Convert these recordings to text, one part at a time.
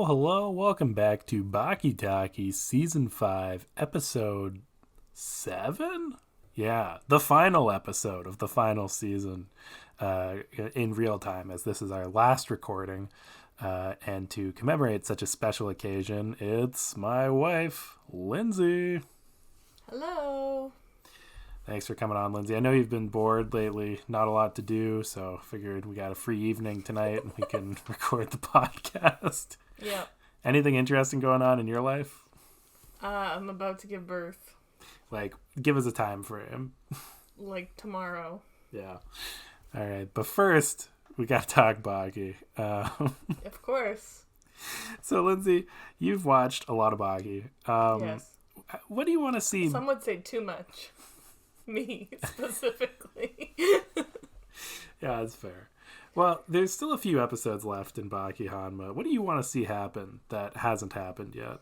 Hello. Welcome back to Baki Taki Season 5, Episode 7? Yeah, the final episode of the final season in real time, as this is our last recording. And to commemorate such a special occasion, it's my wife, Lindsay. Hello. Thanks for coming on, Lindsay. I know you've been bored lately, not a lot to do, so figured we got a free evening tonight and we can record the podcast. Yeah. Anything interesting going on in your life? I'm about to give birth. Like, give us a time frame. Like tomorrow. Yeah. All right. But first, we got to talk Baki. Of course. So, Lindsay, you've watched a lot of Baki. Yes. What do you want to see? Some would say too much. Me, specifically. Yeah, that's fair. Well, there's still a few episodes left in Baki Hanma. What do you want to see happen that hasn't happened yet?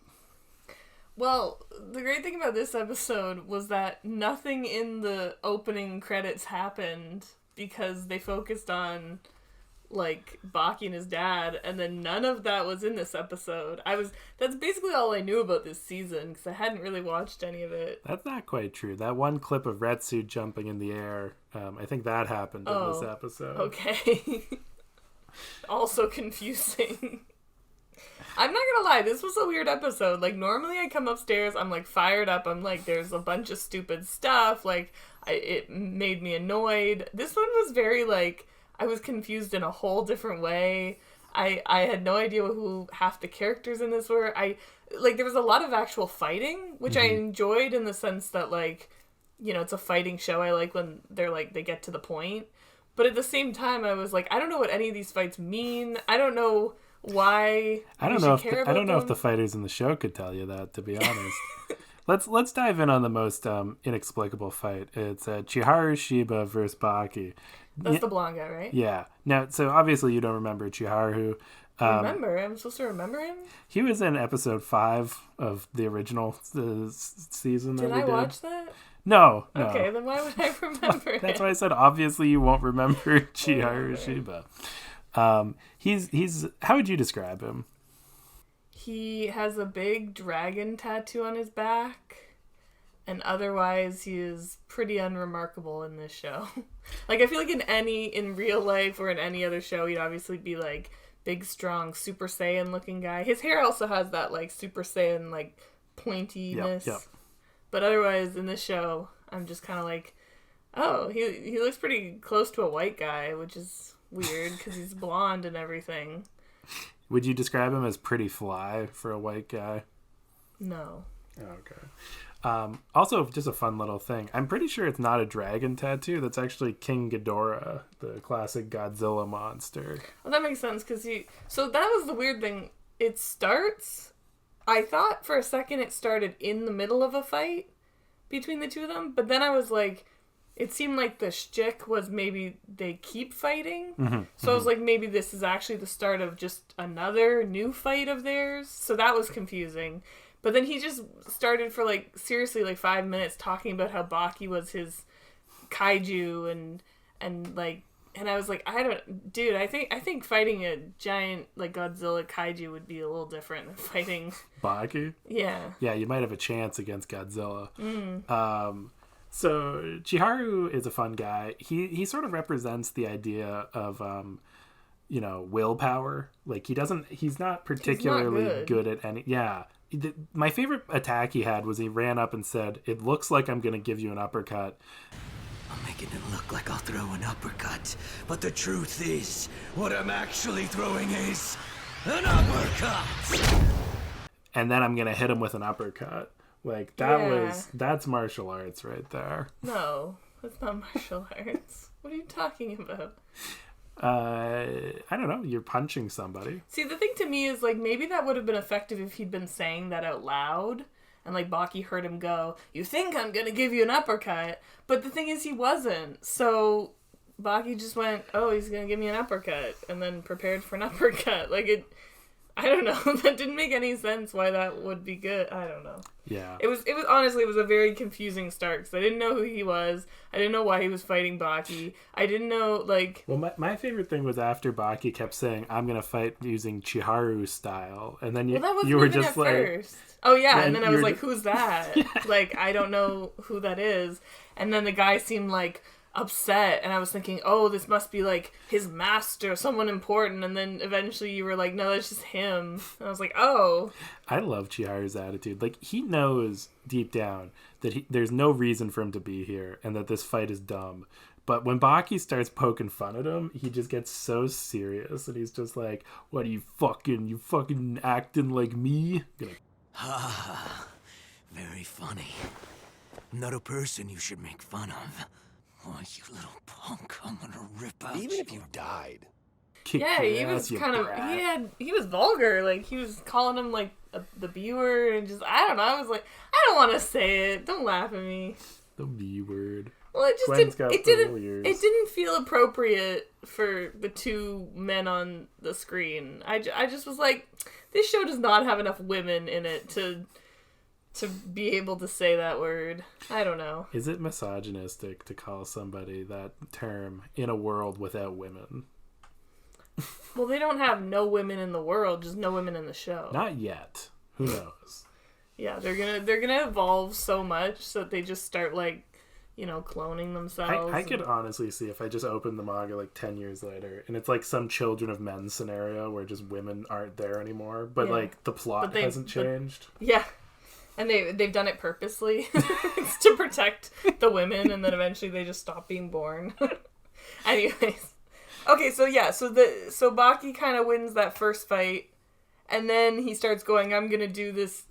Well, the great thing about this episode was that nothing in the opening credits happened because they focused on, like, Baki and his dad, and then none of that was in this episode. That's basically all I knew about this season, because I hadn't really watched any of it. That's not quite true. That one clip of Retsu jumping in the air, I think that happened in this episode. Okay. Also confusing. I'm not gonna lie, this was a weird episode. Like, normally I come upstairs, I'm, like, fired up, I'm like, there's a bunch of stupid stuff, like, it made me annoyed. This one was very, like, I was confused in a whole different way. I had no idea who half the characters in this were. There was a lot of actual fighting, which I enjoyed in the sense that, like, you know, it's a fighting show. I like when they get to the point. But at the same time, I was like, I don't know what any of these fights mean. I don't know why I don't know if the fighters in the show could tell you that, to be honest. Let's dive in on the most inexplicable fight. It's Chiharu Shiba versus Baki. That's the blonde guy, right? Yeah. Now, so obviously you don't remember Chiharu. I'm supposed to remember him? He was in episode 5 of the original season that we did. Did I watch that? No. Okay, then why would I remember him? That's why I said obviously you won't remember Chiharu Shiba. He's how would you describe him? He has a big dragon tattoo on his back. And otherwise, he is pretty unremarkable in this show. Like, I feel like in real life or in any other show, he'd obviously be, like, big, strong, Super Saiyan-looking guy. His hair also has that, like, Super Saiyan, like, pointiness. Yep. But otherwise, in this show, I'm just kind of like, oh, he looks pretty close to a white guy, which is weird, because he's blonde and everything. Would you describe him as pretty fly for a white guy? No. Okay. Also, just a fun little thing. I'm pretty sure it's not a dragon tattoo. That's actually King Ghidorah, the classic Godzilla monster. Well, that makes sense, because so that was the weird thing. It starts, I thought for a second it started in the middle of a fight between the two of them, but then I was like, it seemed like the shtick was maybe they keep fighting. I was like, maybe this is actually the start of just another new fight of theirs. So that was confusing. But then he just started for, like, seriously, like, 5 minutes talking about how Baki was his kaiju and I was like, I think fighting a giant, like, Godzilla kaiju would be a little different than fighting Baki? Yeah. Yeah, you might have a chance against Godzilla. So Chiharu is a fun guy. He sort of represents the idea of, willpower. Like, he's not particularly good at any, my favorite attack he had was he ran up and said, "It looks like I'm going to give you an uppercut." I'm making it look like I'll throw an uppercut, but the truth is, what I'm actually throwing is an uppercut. And then I'm going to hit him with an uppercut. Like, that's martial arts right there. No, that's not martial arts. What are you talking about? I don't know. You're punching somebody. See, the thing to me is, like, maybe that would have been effective if he'd been saying that out loud. And, like, Baki heard him go, "You think I'm gonna give you an uppercut?" But the thing is, he wasn't. So Baki just went, "Oh, he's gonna give me an uppercut," and then prepared for an uppercut. Like, I don't know. That didn't make any sense why that would be good. I don't know. Yeah. It was honestly, it was a very confusing start because I didn't know who he was. I didn't know why he was fighting Baki. I didn't know, like... Well, my favorite thing was after Baki kept saying, I'm going to fight using Chiharu style. And then you were just like... First. Oh, yeah. And then I was like, who's that? Yeah. Like, I don't know who that is. And then the guy seemed like upset. And I was thinking, oh, this must be like his master, someone important. And then eventually you were like, no, that's just him. And I was like, oh. I love Chiharu's attitude. Like, he knows deep down that there's no reason for him to be here and that this fight is dumb. But when Baki starts poking fun at him, he just gets so serious. And he's just like, what are you fucking acting like me? Ha, very funny. Not a person you should make fun of. Oh, you little punk, I'm gonna rip out Even if you died. Yeah, he was kind of, he was vulgar. Like, he was calling him, like, the B-word and just, I don't know. I was like, I don't want to say it. Don't laugh at me. The B-word. Well, it just it didn't feel appropriate for the two men on the screen. I just was like, this show does not have enough women in it to be able to say that word. I don't know. Is it misogynistic to call somebody that term in a world without women? Well, they don't have no women in the world, just no women in the show. Not yet. Who knows? Yeah, they're gonna evolve so much so that they just start, like, you know, cloning themselves. I could honestly see if I just opened the manga like 10 years later and it's like some Children of Men scenario where just women aren't there anymore, but like the plot hasn't changed. Yeah. And they've done it purposely. It's to protect the women, and then eventually they just stop being born. Anyways. Okay, so yeah, so Baki kind of wins that first fight, and then he starts going, I'm gonna do this.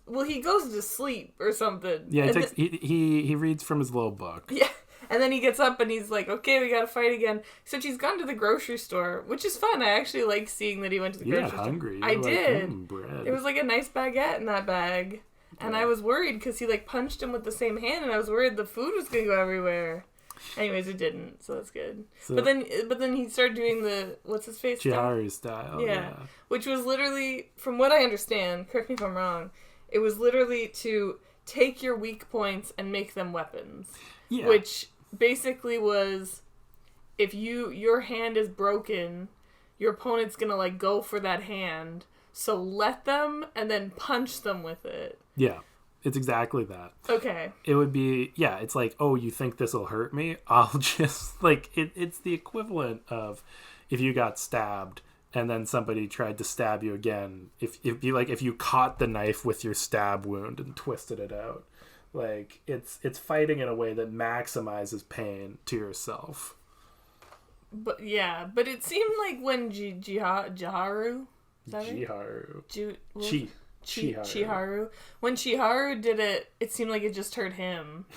Well, he goes to sleep or something. Yeah, he reads from his little book. Yeah, and then he gets up and he's like, okay, we gotta fight again. Except he's gone to the grocery store, which is fun. I actually like seeing that he went to the grocery store. Hungry. I did. Bread. There was like a nice baguette in that bag, and I was worried because he like punched him with the same hand, and I was worried the food was gonna go everywhere. Anyways, it didn't, so that's good. So, but then he started doing the what's his face Chiharu style. Yeah, which was literally, from what I understand, correct me if I'm wrong, it was literally to take your weak points and make them weapons. Yeah. Which basically was, if your hand is broken, your opponent's gonna like go for that hand, so let them and then punch them with it. Yeah. It's exactly that. Okay. It would be, it's like, oh, you think this will hurt me? I'll just, like, it's the equivalent of if you got stabbed and then somebody tried to stab you again. If you caught the knife with your stab wound and twisted it out. Like, it's fighting in a way that maximizes pain to yourself. But, yeah, but it seemed like when Chiharu when Chiharu did it, it seemed like it just hurt him.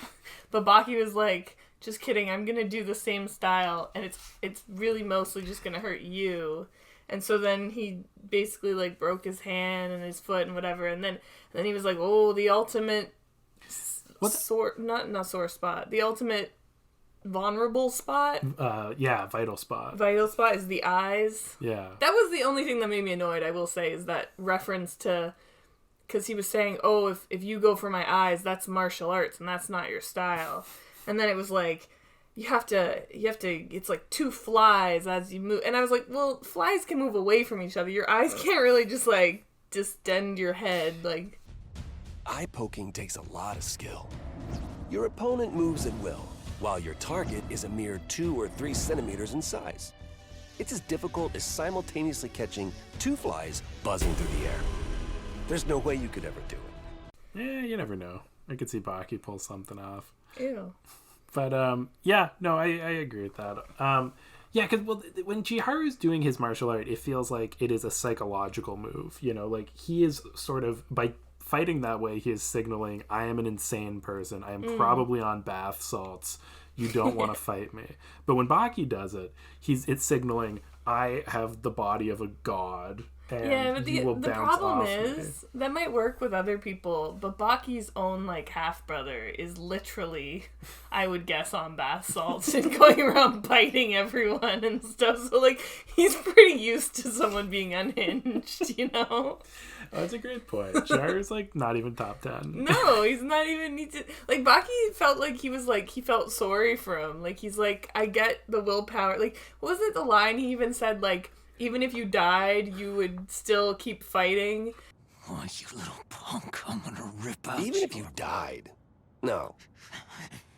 But Baki was like, just kidding, I'm gonna do the same style, and it's really mostly just gonna hurt you. And so then he basically like broke his hand and his foot and whatever, and then he was like, oh, the ultimate not sore spot, the ultimate vulnerable spot. Vital spot. Vital spot is the eyes. Yeah. That was the only thing that made me annoyed, I will say, is that reference to, because he was saying, oh, if you go for my eyes, that's martial arts and that's not your style. And then it was like, you have to, it's like two flies as you move. And I was like, well, flies can move away from each other. Your eyes can't really just like distend your head. Like, eye poking takes a lot of skill. Your opponent moves at will, while your target is a mere 2 or 3 centimeters in size. It's as difficult as simultaneously catching 2 flies buzzing through the air. There's no way you could ever do it. Yeah, you never know. I could see Baki pull something off. Ew. But, I agree with that. Because when Chiharu's doing his martial art, it feels like it is a psychological move. You know, like, he is sort of, by fighting that way, he is signaling, I am an insane person. I am probably on bath salts. You don't want to fight me. But when Baki does it, it's signaling, I have the body of a god. And yeah, but you will the bounce problem off is me. that might work with other people, but Baki's own like half brother is literally, I would guess, on bath salts and going around biting everyone and stuff. So like he's pretty used to someone being unhinged, you know. Oh, that's a great point. Jar's like not even top 10. No, he's not even need to. Like Baki felt like he was like he felt sorry for him. Like he's like, I get the willpower. Like wasn't it the line he even said like, even if you died, you would still keep fighting? Oh, you little punk, I'm gonna rip out Even if you died. No.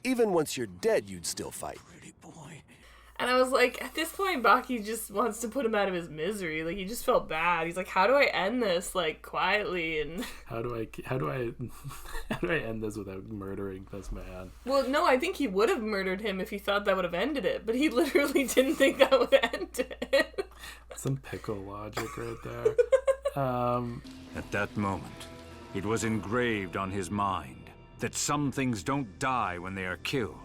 Even once you're dead, you'd still fight. pretty boy. And I was like, at this point, Baki just wants to put him out of his misery. Like he just felt bad. He's like, how do I end this like quietly? And How do I how do I end this without murdering this man? well, no, I think he would have murdered him if he thought that would have ended it. But he literally didn't think that would end it. Some pickle logic right there. At that moment, it was engraved on his mind that some things don't die when they are killed.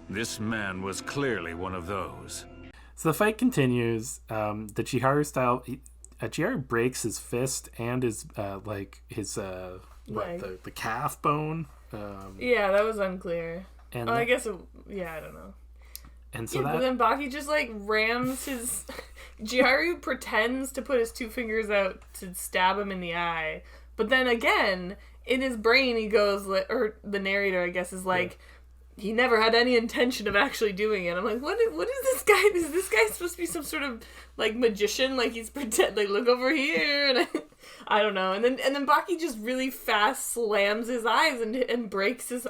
This man was clearly one of those. So the fight continues. The Chiharu style. Chiharu breaks his fist and his the calf bone. Yeah, that was unclear. And Oh, I that- guess yeah, I don't know. And so Yeah, but then Baki just like rams his. Jiharu pretends to put his two fingers out to stab him in the eye, but then again in his brain he goes, or the narrator I guess is like, he never had any intention of actually doing it. I'm like, what is this guy? Is this guy supposed to be some sort of like magician? Like he's like look over here, and I don't know. And then Baki just really fast slams his eyes and breaks his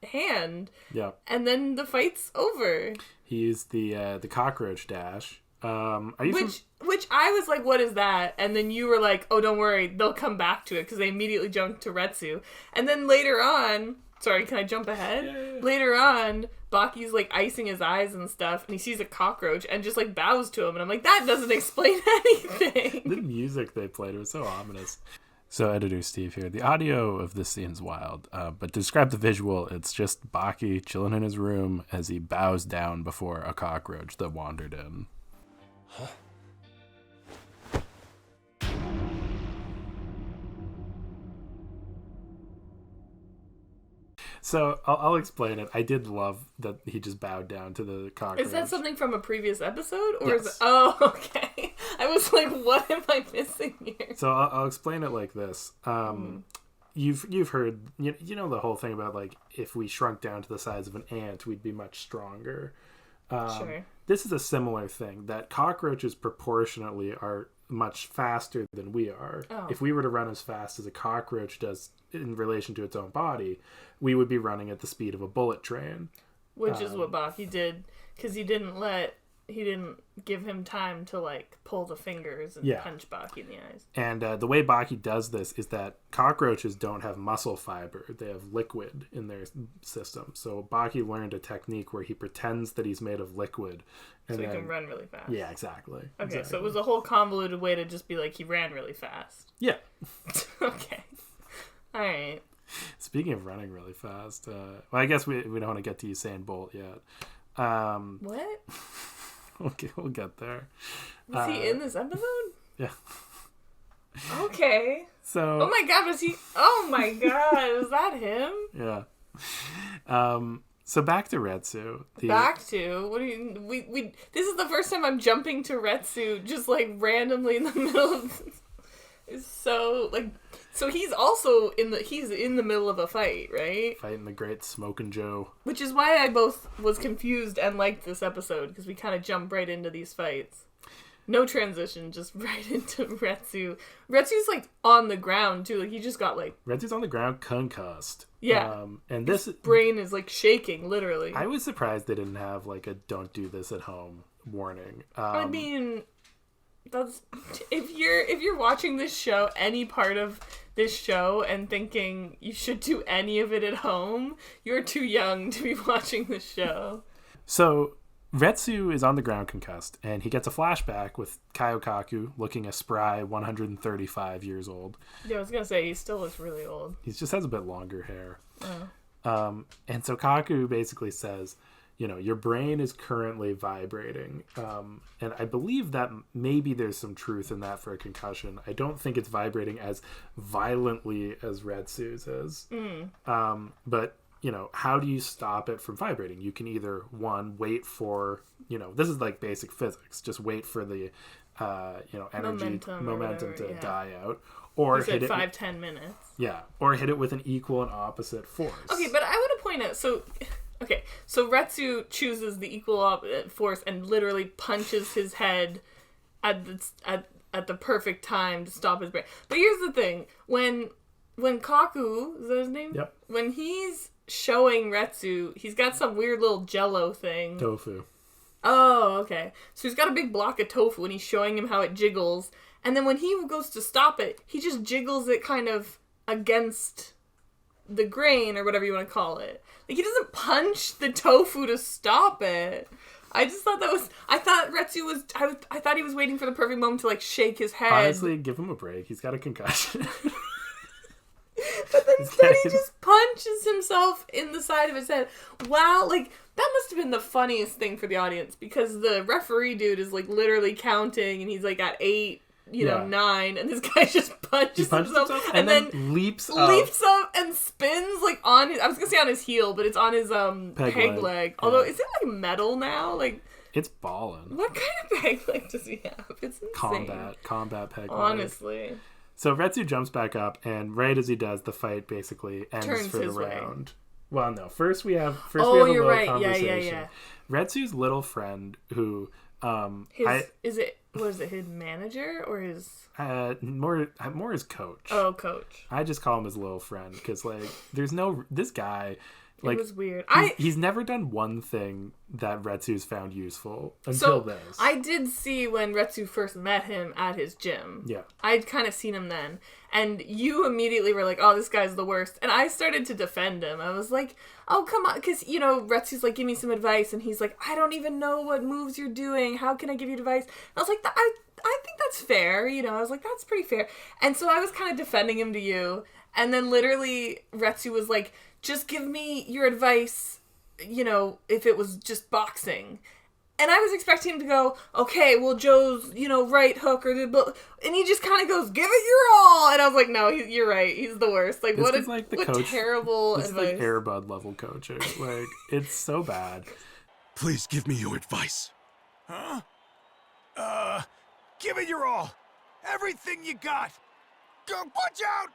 hand. Yeah. And then the fight's over. He used the cockroach dash. Are you Which I was like, what is that? And then you were like, oh, don't worry, they'll come back to it because they immediately jumped to Retsu. And then later on, sorry, can I jump ahead? Yeah. Later on, Baki's like icing his eyes and stuff, and he sees a cockroach and just like bows to him, and I'm like, that doesn't explain anything. The music they played was so ominous. So, editor Steve here. The audio of this scene's wild, but to describe the visual, it's just Baki chilling in his room as he bows down before a cockroach that wandered in. So I'll explain it. I did love that he just bowed down to the cockroach. Is that something from a previous episode, or is it? Yes. Oh, okay. I was like, what am I missing here? So I'll explain it like this. You've heard you know the whole thing about like if we shrunk down to the size of an ant, we'd be much stronger. Sure. This is a similar thing, that cockroaches proportionately are much faster than we are. Oh. If we were to run as fast as a cockroach does in relation to its own body, we would be running at the speed of a bullet train. Which is what Baki did, because he didn't give him time to like pull the fingers and Yeah. punch Baki in the eyes. And the way Baki does this is that cockroaches don't have muscle fiber. They have liquid in their system. So Baki learned a technique where he pretends that he's made of liquid. And So he then, can run really fast. Yeah, exactly. Okay, Exactly. so it was a whole convoluted way to just be like, he ran really fast. Yeah. Okay. Alright. Speaking of running really fast, well, I guess we don't want to get to Usain Bolt yet. What? We'll get there. Was he in this episode? Yeah. Okay. So. Oh my god, was he? Oh my god, was that him? Yeah. So back to Retsu. Back to what do you? We. This is the first time I'm jumping to Retsu just like randomly in the middle of. It's so like. So he's also he's in the middle of a fight, right? Fighting the great Smokin' Joe. Which is why I both was confused and liked this episode, because we kind of jump right into these fights. No transition, just right into Retsu. Retsu's like on the ground too, like he just got like Retsu's on the ground, concussed. Yeah. And this brain is like shaking, literally. I was surprised they didn't have like a "don't do this at home" warning. I mean, that's if you're watching this show, any part of this show, and thinking you should do any of it at home, you're too young to be watching this show. So Retsu is on the ground concussed, and he gets a flashback with Kaiokaku looking a spry 135 years old. Yeah, I was gonna say he still looks really old. He just has a bit longer hair. Oh. And so Kaku basically says, your brain is currently vibrating. And I believe that maybe there's some truth in that for a concussion. I don't think it's vibrating as violently as Retsu's is. But, how do you stop it from vibrating? You can either, one, wait for, this is like basic physics. Just wait for the, energy, momentum to die out. Or hit it 5-10 minutes. Yeah, or hit it with an equal and opposite force. Okay, but I want to point out, so Retsu chooses the equal force and literally punches his head at the perfect time to stop his brain. But here's the thing: when Kaku, is that his name? Yep. When he's showing Retsu, he's got some weird little jello thing. Tofu. Oh, okay. So he's got a big block of tofu and he's showing him how it jiggles. And then when he goes to stop it, he just jiggles it kind of against the grain or whatever you want to call it. Like, he doesn't punch the tofu to stop it. I just thought I thought Retsu was, I thought he was waiting for the perfect moment to, like, shake his head. Honestly, give him a break. He's got a concussion. But then instead he just punches himself in the side of his head. Wow, like, that must have been the funniest thing for the audience, because the referee dude is, like, literally counting, and he's, like, at 8, 9, and this guy just punches himself and then leaps up and spins, like, on his, I was gonna say on his heel, but it's on his peg leg. Although, is it, like, metal now? Like, it's ballin'. What kind of peg leg does he have? It's insane. Combat peg leg. Honestly. So Retsu jumps back up, and right as he does, the fight basically ends Turns for the his way. round. Well, no. First we have a you're little right. conversation. Yeah. Retsu's little friend, who is it his manager or his more his coach. Oh, coach. I just call him his little friend because, like, this guy. Like, it was weird. He's never done one thing that Retsu's found useful until this. I did see when Retsu first met him at his gym. Yeah. I'd kind of seen him then. And you immediately were like, oh, this guy's the worst. And I started to defend him. I was like, oh, come on. Because, Retsu's like, give me some advice. And he's like, I don't even know what moves you're doing. How can I give you advice? And I was like, I think that's fair. I was like, that's pretty fair. And so I was kind of defending him to you. And then literally Retsu was like, just give me your advice, if it was just boxing. And I was expecting him to go, okay, well, Joe's, right hook and he just kind of goes, give it your all. And I was like, no, you're right. He's the worst. Like, what terrible advice. This is like Air Bud level coaching. Like, it's so bad. Please give me your advice. Huh? Give it your all. Everything you got. Go punch out!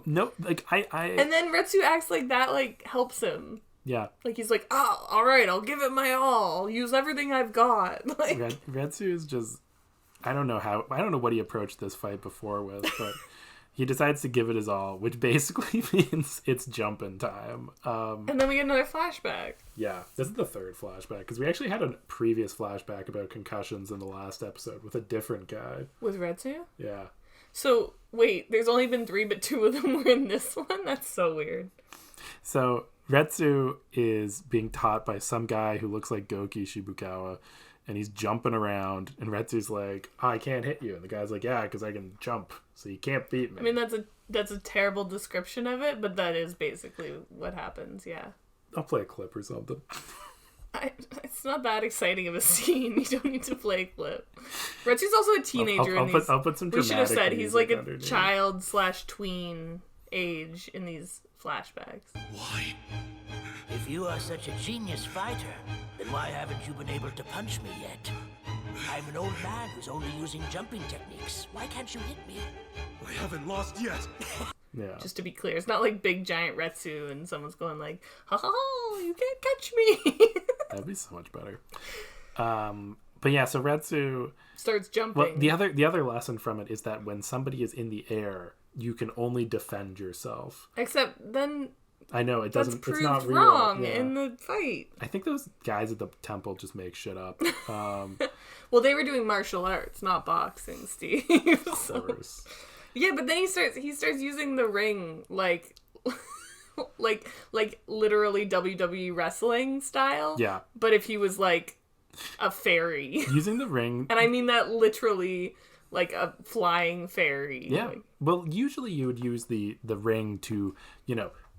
No, like, I... And then Retsu acts like that, like, helps him. Yeah. Like, he's like, oh, all right, I'll give it my all. I'll use everything I've got. Like, Retsu is just... I don't know what he approached this fight before with, but he decides to give it his all, which basically means it's jumping time. And then we get another flashback. Yeah, this is the third flashback, because we actually had a previous flashback about concussions in the last episode with a different guy. With Retsu? Yeah. So, wait, there's only been 3, but 2 of them were in this one? That's so weird. So, Retsu is being taught by some guy who looks like Goki Shibukawa, and he's jumping around, and Retsu's like, oh, I can't hit you. And the guy's like, yeah, because I can jump, so you can't beat me. I mean, that's a terrible description of it, but that is basically what happens, yeah. I'll play a clip or something. It's not that exciting of a scene. You don't need to play a clip. Retsu's also a teenager in these. I'll put some dramatic. We should have said he's like a underneath. child/tween age in these flashbacks. Why? If you are such a genius fighter, then why haven't you been able to punch me yet? I'm an old man who's only using jumping techniques. Why can't you hit me? I haven't lost yet. Yeah. Just to be clear, it's not like big giant Retsu and someone's going like, ha ha ha, you can't catch me. That'd be so much better. But yeah, so Retsu starts jumping. Well, the other lesson from it is that when somebody is in the air, you can only defend yourself. Except then I know it doesn't. That's it's not proved real. wrong Yeah. in the fight. I think those guys at the temple just make shit up. Well, they were doing martial arts, not boxing, Steve. Of course. Yeah, but then he starts using the ring like literally WWE wrestling style. Yeah. But if he was like a fairy. Using the ring. And I mean that literally like a flying fairy. Yeah. Like, well, usually you would use the ring to,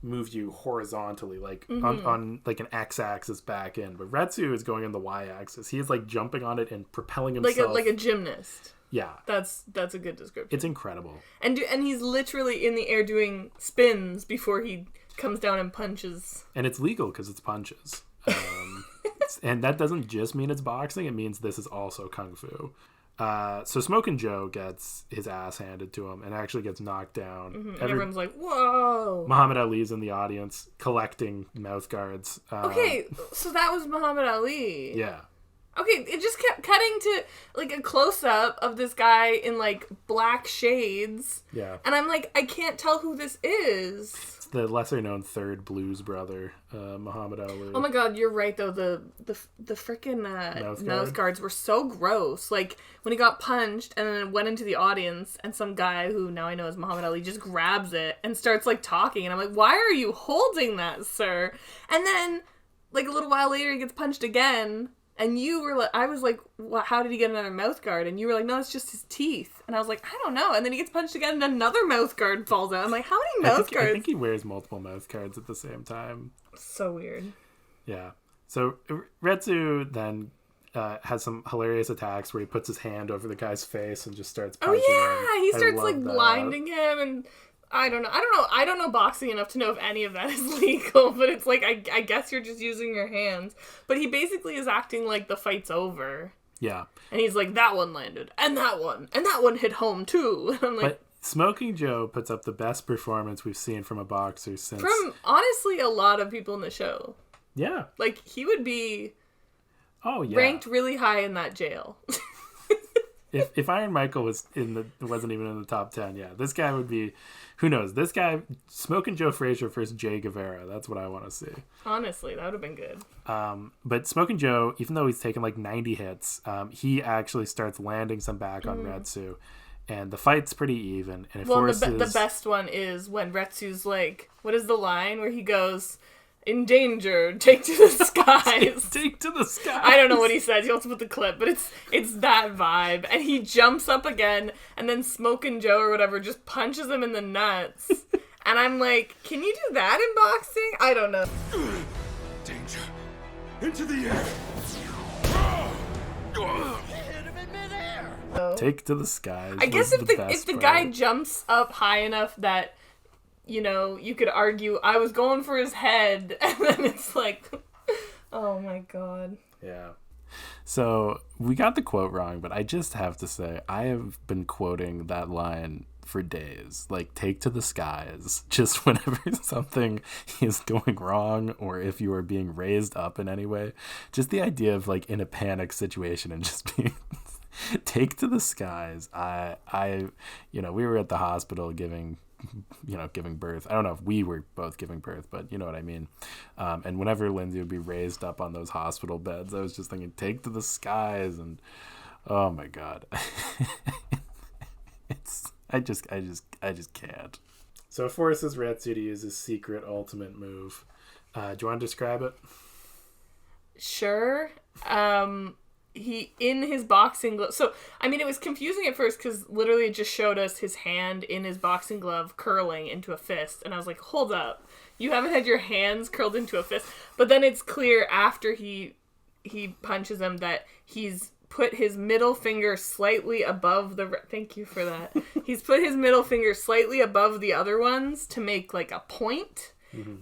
moves you horizontally, like on like an x-axis back in. But Retsu is going on the y-axis. He is like jumping on it and propelling himself like a gymnast. Yeah, that's a good description. It's incredible. And he's literally in the air doing spins before he comes down and punches. And it's legal because it's punches. And that doesn't just mean it's boxing. It means this is also kung fu. So Smokin' Joe gets his ass handed to him and actually gets knocked down. And everyone's like, whoa. Muhammad Ali's in the audience collecting mouth guards. Okay, so that was Muhammad Ali. Yeah. Okay, it just kept cutting to, like, a close-up of this guy in, like, black shades. Yeah. And I'm like, I can't tell who this is. It's the lesser-known third Blues brother, Muhammad Ali. Oh my god, you're right, though. The frickin' mouth guards were so gross. Like, when he got punched and then it went into the audience, and some guy who now I know is Muhammad Ali just grabs it and starts, like, talking. And I'm like, why are you holding that, sir? And then, like, a little while later, he gets punched again. And you were like, I was like, how did he get another mouth guard? And you were like, no, it's just his teeth. And I was like, I don't know. And then he gets punched again and another mouth guard falls out. I'm like, how many mouth guards? I think he wears multiple mouth guards at the same time. So weird. Yeah. So Retsu then has some hilarious attacks where he puts his hand over the guy's face and just starts punching him. He starts like blinding him and... I don't know boxing enough to know if any of that is legal, but it's like, I guess you're just using your hands. But he basically is acting like the fight's over. Yeah. And he's like, that one landed, and that one hit home too. I'm like, but Smokin' Joe puts up the best performance we've seen from a boxer since... From, honestly, a lot of people in the show. Yeah. Like, he would be ranked really high in that jail. If Iron Michael wasn't even in the top 10, yeah, this guy would be, who knows? This guy, Smokin' Joe Frazier versus Jay Guevara. That's what I want to see. Honestly, that would have been good. But Smokin' Joe, even though he's taken like 90 hits, he actually starts landing some back on Retsu, and the fight's pretty even. And the best one is when Retsu's like, what is the line where he goes, "In danger, take to the skies." Take to the skies. I don't know what he says. You'll have to put the clip, but it's that vibe. And he jumps up again, and then Smokin' Joe or whatever just punches him in the nuts. And I'm like, can you do that in boxing? I don't know. Danger. Into the air. Take to the skies. I guess if the guy jumps up high enough that, you know, you could argue I was going for his head, and then it's like, oh my god. Yeah. So we got the quote wrong, but I just have to say I have been quoting that line for days. Like, take to the skies. Just whenever something is going wrong, or if you are being raised up in any way, just the idea of like in a panic situation and just being take to the skies. I we were at the hospital giving birth. I don't know if we were both giving birth, but you know what I mean. And whenever Lindsay would be raised up on those hospital beds, I was just thinking, take to the skies. And oh my God, I just can't. So it forces Retsu to use his secret ultimate move. Do you want to describe it? Sure. He, in his boxing glove, so I mean it was confusing at first because literally it just showed us his hand in his boxing glove curling into a fist, and I was like, hold up, you haven't had your hands curled into a fist. But then it's clear after he punches him that he's put his middle finger slightly above thank you for that. He's put his middle finger slightly above the other ones to make like a point,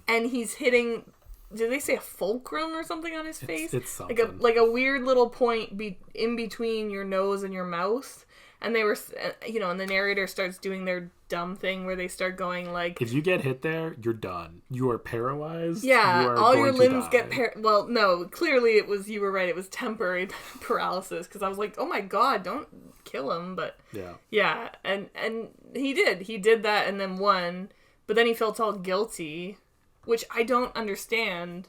and he's hitting, did they say a fulcrum or something on his face? It's something. Like a weird little point in between your nose and your mouth. And they were, and the narrator starts doing their dumb thing where they start going like, if you get hit there, you're done. You are paralyzed. Yeah, all your limbs get well, no, clearly you were right. It was temporary paralysis, because I was like, oh my God, don't kill him. But yeah, and he did that and then won. But then he felt all guilty, which I don't understand.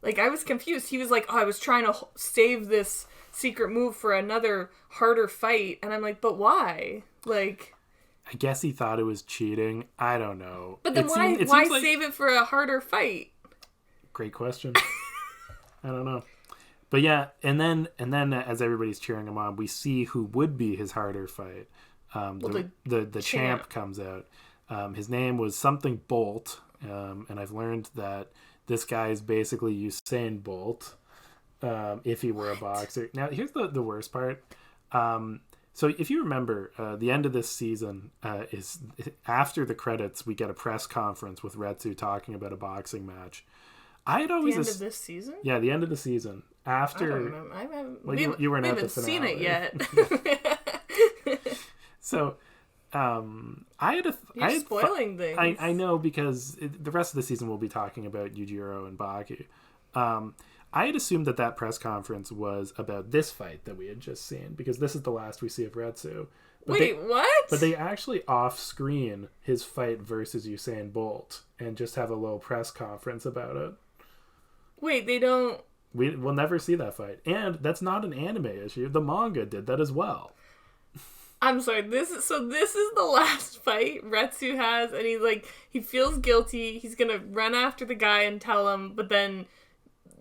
Like, I was confused. He was like, oh, I was trying to save this secret move for another harder fight. And I'm like, but why? Like, I guess he thought it was cheating. I don't know. But then why save it for a harder fight? Great question. I don't know. But yeah, and then as everybody's cheering him on, we see who would be his harder fight. The champ comes out. His name was something Bolt. and I've learned that this guy is basically Usain Bolt if he were a boxer. Now, here's the worst part. So if you remember, the end of this season is after the credits, we get a press conference with Retsu talking about a boxing match. I had always the end of this season? Yeah, the end of the season. After I don't remember. I haven't, well, you weren't at the finale. We haven't seen it yet. So, I had You're spoiling things. I know, because the rest of the season we'll be talking about Yujiro and Baki. I had assumed that press conference was about this fight that we had just seen, because this is the last we see of Retsu. But what? But they actually off-screen his fight versus Usain Bolt and just have a little press conference about it. Wait, they don't... We'll never see that fight. And that's not an anime issue. The manga did that as well. I'm sorry, this is the last fight Retsu has, and he feels guilty. He's gonna run after the guy and tell him, but then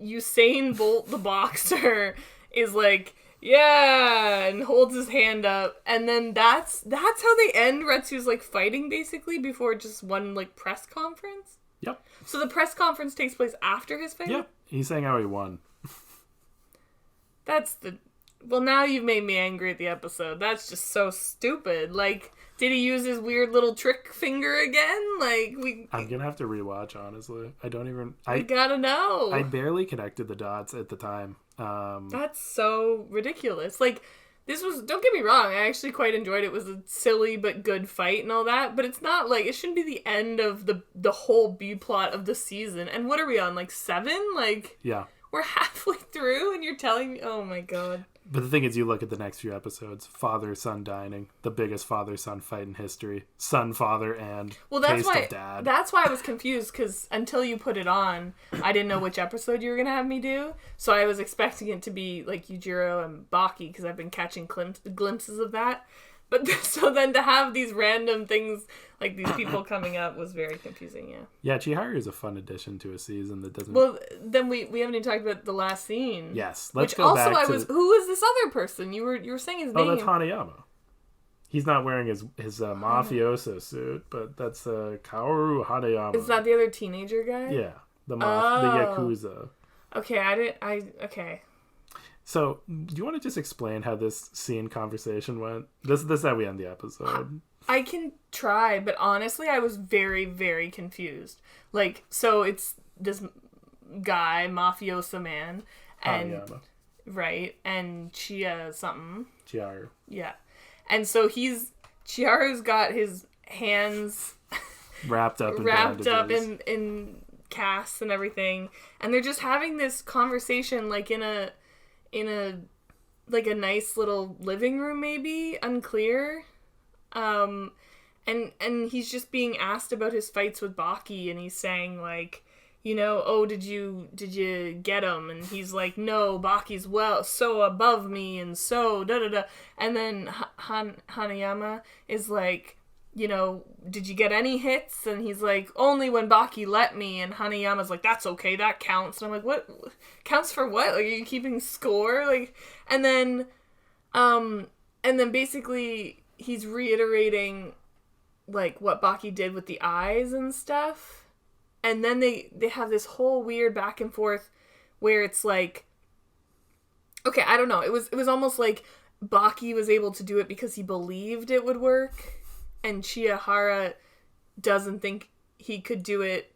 Usain Bolt, the boxer, is like, yeah, and holds his hand up, and then that's how they end Retsu's fighting, basically, before just one press conference. Yep. So the press conference takes place after his fight? Yep. He's saying how he won. Well, now you've made me angry at the episode. That's just so stupid. Did he use his weird little trick finger again? I'm gonna have to rewatch, honestly. I gotta know. I barely connected the dots at the time. That's so ridiculous. This was, don't get me wrong, I actually quite enjoyed it. It was a silly but good fight and all that, but it's not it shouldn't be the end of the whole B-plot of the season. And what are we on, 7? Yeah. We're halfway through and you're telling me, oh my god. But the thing is, you look at the next few episodes, father-son dining, the biggest father-son fight in history, son-father, and taste of dad. That's why I was confused, because until you put it on, I didn't know which episode you were going to have me do. So I was expecting it to be Yujiro and Baki, because I've been catching glimpses of that. But so then to have these random things, these people coming up, was very confusing, yeah. Yeah, Chiharu is a fun addition to a season that doesn't... Well, then we haven't even talked about the last scene. Yes, let's go back to... Who was this other person? You were saying his name. Oh, that's Hanayama. He's not wearing his mafioso suit, but that's Kaoru Hanayama. Is that the other teenager guy? Yeah, the Yakuza. Okay, okay. So, do you want to just explain how this scene conversation went? This is how we end the episode. I can try, but honestly, I was very, very confused. So it's this guy, mafioso man, and Hanayama. Right, and Chiharu. Yeah. And so Chiharu's got his hands wrapped up in casts and everything, and they're just having this conversation in a nice little living room, maybe, unclear. And he's just being asked about his fights with Baki, and he's saying oh, did you get him? And he's like, no, Baki's so above me, and so da da da. And then Hanayama is like, did you get any hits? And he's like, only when Baki let me. And Hanayama's like, that's okay, that counts. And I'm like, what counts for what? Are you keeping score? And then basically he's reiterating what Baki did with the eyes and stuff. And then they have this whole weird back and forth where it's okay, I don't know. It was almost like Baki was able to do it because he believed it would work, and Chiharu doesn't think he could do it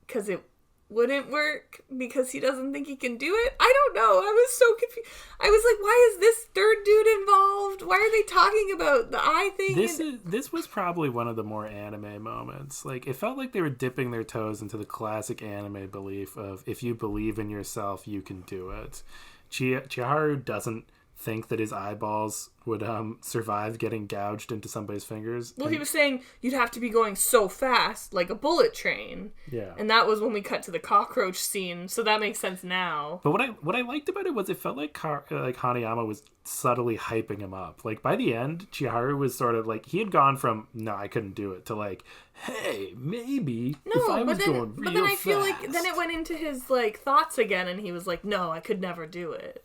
because it wouldn't work because he doesn't think he can do it. I don't know. I was so confused. I was like, why is this third dude involved? Why are they talking about the eye thing? This was probably one of the more anime moments. It felt like they were dipping their toes into the classic anime belief of, if you believe in yourself, you can do it. Chiharu doesn't think that his eyeballs would survive getting gouged into somebody's fingers. Well, he was saying you'd have to be going so fast, like a bullet train. Yeah. And that was when we cut to the cockroach scene, so that makes sense now. But what I liked about it was it felt like Hanayama was subtly hyping him up. By the end, Chiharu was sort of he had gone from, no, I couldn't do it, to hey, maybe if I was going real fast. But then I feel then it went into his thoughts again, and he was like, no, I could never do it.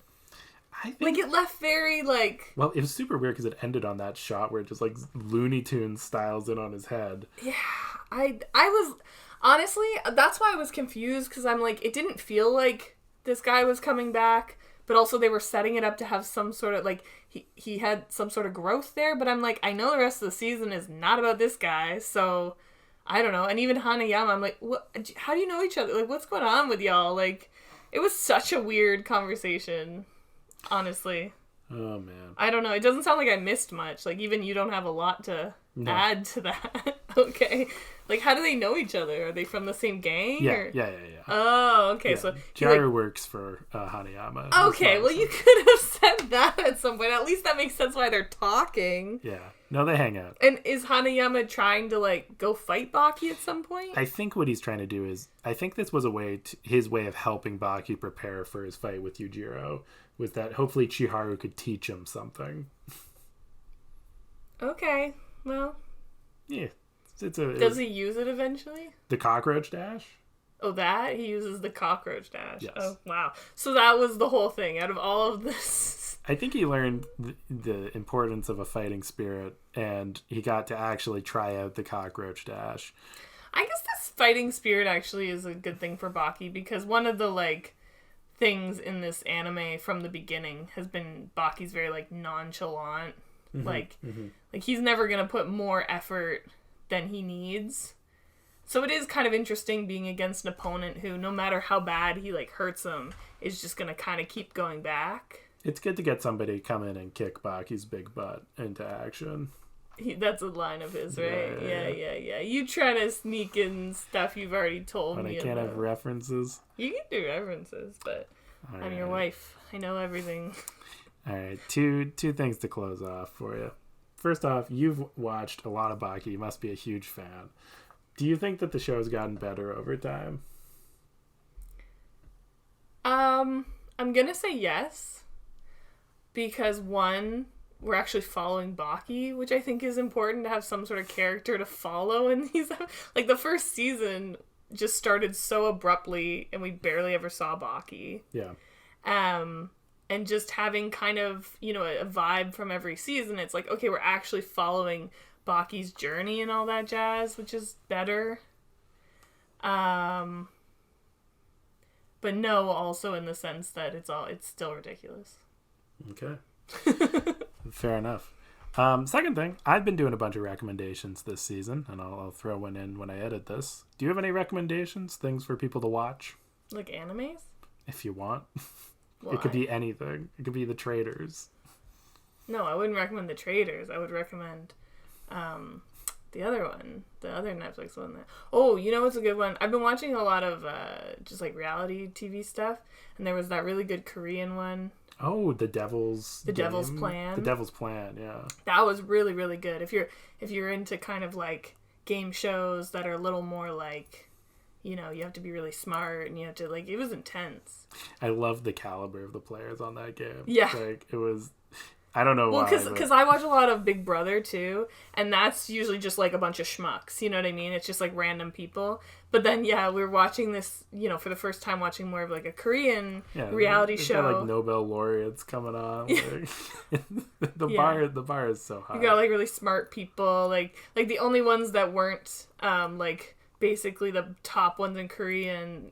I think, it left very well, it was super weird because it ended on that shot where it just Looney Tunes styles in on his head. Yeah, I was Honestly, that's why I was confused, because I'm like, it didn't feel like this guy was coming back, but also they were setting it up to have some sort of, like, he had some sort of growth there, but I'm like, I know the rest of the season is not about this guy, so I don't know. And even Hanayama, I'm like, what? How do you know each other? Like, what's going on with y'all? Like, it was such a weird conversation, honestly. Oh, man. I don't know. It doesn't sound like I missed much. Like, even you don't have a lot to add to that. Okay. Like, how do they know each other? Are they from the same gang? Yeah, or? yeah. Oh, okay. Yeah. So Jaru works for Hanayama. Okay, well, you could have said that at some point. At least that makes sense why they're talking. Yeah. No, they hang out. And is Hanayama trying to, like, go fight Baki at some point? I think what he's trying to do is, I think this was his way of helping Baki prepare for his fight with Yujiro, was that hopefully Chiharu could teach him something. Okay, well. Yeah. Does he use it eventually? The cockroach dash? Oh, that? He uses the cockroach dash. Yes. Oh, wow. So that was the whole thing out of all of this. I think he learned the importance of a fighting spirit, and he got to actually try out the cockroach dash. I guess this fighting spirit actually is a good thing for Baki, because one of the, like, things in this anime from the beginning has been Baki's very, like, nonchalant. Like he's never gonna put more effort than he needs. So it is kind of interesting being against an opponent who, no matter how bad he, like, hurts him, is just gonna kind of keep going back. It's good to get somebody come in and kick Baki's big butt into action. That's a line of his, right? Yeah. You try to sneak in stuff you've already told When me. I can't have references. You can do references, but I'm your wife. I know everything. All right, two things to close off for you. First off, you've watched a lot of Baki. You must be a huge fan. Do you think that the show's gotten better over time? I'm gonna say yes, because one, we're actually following Baki, which I think is important to have some sort of character to follow in these. Like, the first season just started so abruptly, and we barely ever saw Baki. Yeah. And just having kind of, you know, a vibe from every season, it's like, okay, we're actually following Baki's journey and all that jazz, which is better. But no, also in the sense that it's still ridiculous. Okay. Fair enough. Second thing, I've been doing a bunch of recommendations this season, and I'll throw one in when I edit this. Do you have any recommendations, things for people to watch? Like animes? If you want. Why? It could be anything. It could be The Traders. No, I wouldn't recommend The Traders. I would recommend the other one, the other Netflix one. Oh, you know what's a good one? I've been watching a lot of just like reality TV stuff, and there was that really good Korean one. Oh, The Devil's Plan. The Devil's Plan, yeah. That was really, really good. If you're into kind of like game shows that are a little more like, you know, you have to be really smart, and you have to, like, it was intense. I love the caliber of the players on that game. Yeah. Like, it was, I don't know why. Well, because I watch a lot of Big Brother, too, and that's usually just, like, a bunch of schmucks, you know what I mean? It's just, like, random people. But then, yeah, we're watching this, you know, for the first time watching more of, like, a Korean reality show. Got, like, Nobel laureates coming on. Like, the bar is so high. You got, like, really smart people. Like the only ones that weren't, like, basically the top ones in Korean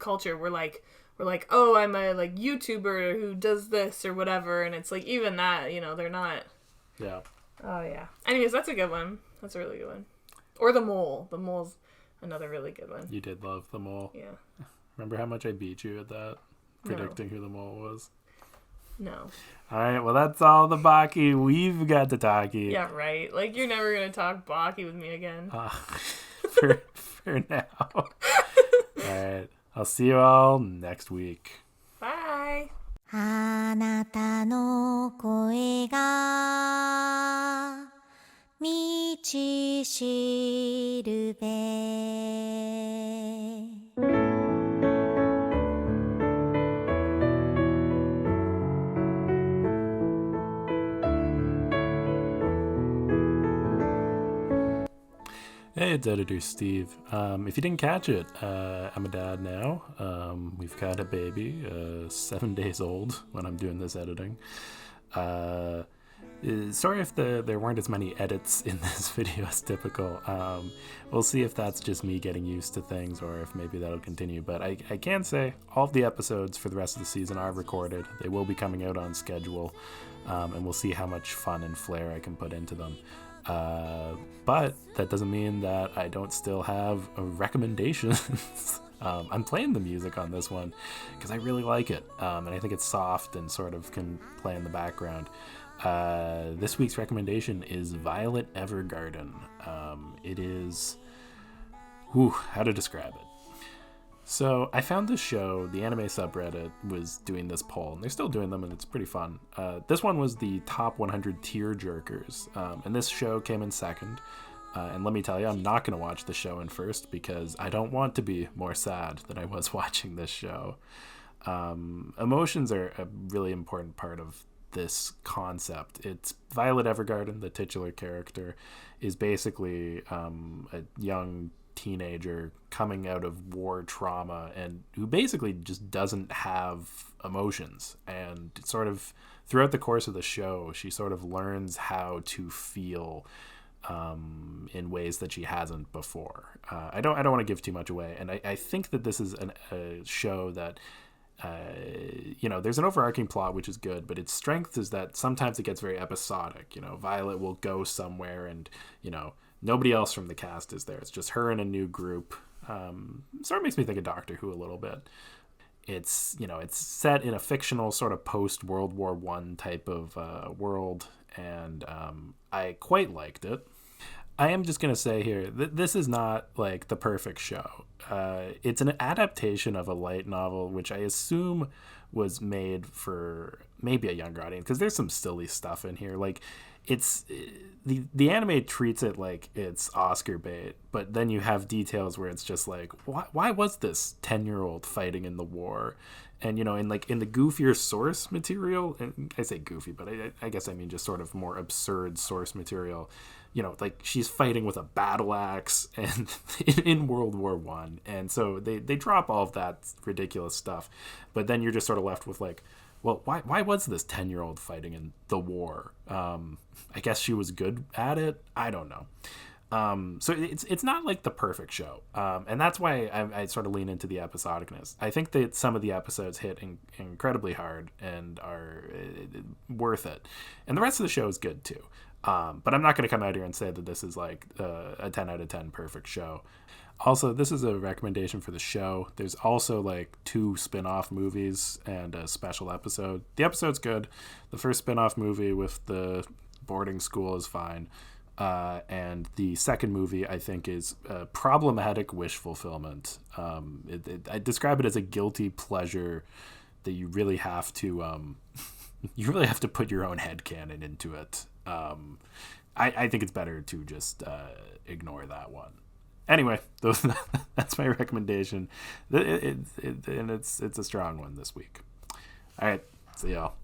culture were like, oh, I'm a, like, YouTuber who does this or whatever, and it's like, even that, you know, they're not. Yeah. Oh yeah. Anyways, that's a good one. That's a really good one. Or The Mole. The Mole's another really good one. You did love The Mole. Yeah. Remember how much I beat you at that? Predicting who the mole was? No. Alright, well, that's all the Baki we've got to talkie. Yeah, right. Like, you're never gonna talk Baki with me again. For now. Alright, I'll see you all next week. Bye. あなたの声が道しるべ Hey, it's editor Steve. If you didn't catch it, I'm a dad now. We've got a baby, 7 days old when I'm doing this editing. Sorry if there weren't as many edits in this video as typical. We'll see if that's just me getting used to things or if maybe that'll continue. But I can say all of the episodes for the rest of the season are recorded. They will be coming out on schedule, and we'll see how much fun and flair I can put into them. But that doesn't mean that I don't still have recommendations. I'm playing the music on this one because I really like it, and I think it's soft and sort of can play in the background. This week's recommendation is Violet Evergarden. It is... how to describe it? So I found this show, the anime subreddit was doing this poll, and they're still doing them, and it's pretty fun. This one was the top 100 tear jerkers, and this show came in second. And let me tell you, I'm not going to watch the show in first because I don't want to be more sad than I was watching this show. Emotions are a really important part of this concept. It's Violet Evergarden, the titular character, is basically a young teenager coming out of war trauma and who basically just doesn't have emotions. And sort of throughout the course of the show, she sort of learns how to feel in ways that she hasn't before. I don't want to give too much away, and I think that this is a show that there's an overarching plot which is good, but its strength is that sometimes it gets very episodic. Violet will go somewhere and nobody else from the cast is there. It's just her and a new group. Sort of makes me think of Doctor Who a little bit. It's set in a fictional sort of post World War I type of world, and I quite liked it. I am just going to say here, this is not like the perfect show. It's an adaptation of a light novel, which I assume was made for maybe a younger audience, because there's some silly stuff in here. Like, it's the anime treats it like it's Oscar bait, but then you have details where it's just like, why was this 10-year-old fighting in the war? And in the goofier source material, and I say goofy, but I guess I mean just sort of more absurd source material, like she's fighting with a battle axe and in World War I. And so they drop all of that ridiculous stuff, but then you're just sort of left with like, well, why was this 10-year-old fighting in the war? I guess she was good at it. I don't know. So it's not like the perfect show. And that's why I sort of lean into the episodicness. I think that some of the episodes hit incredibly hard and are worth it. And the rest of the show is good too. But I'm not going to come out here and say that this is like a 10 out of 10 perfect show. Also, this is a recommendation for the show. There's also like 2 spin-off movies and a special episode. The episode's good. The first spin-off movie with the boarding school is fine. And the second movie, I think, is problematic wish fulfillment. I describe it as a guilty pleasure that you really have to put your own headcanon into it. I think it's better to just ignore that one. Anyway, that's my recommendation, and it's a strong one this week. All right, see y'all.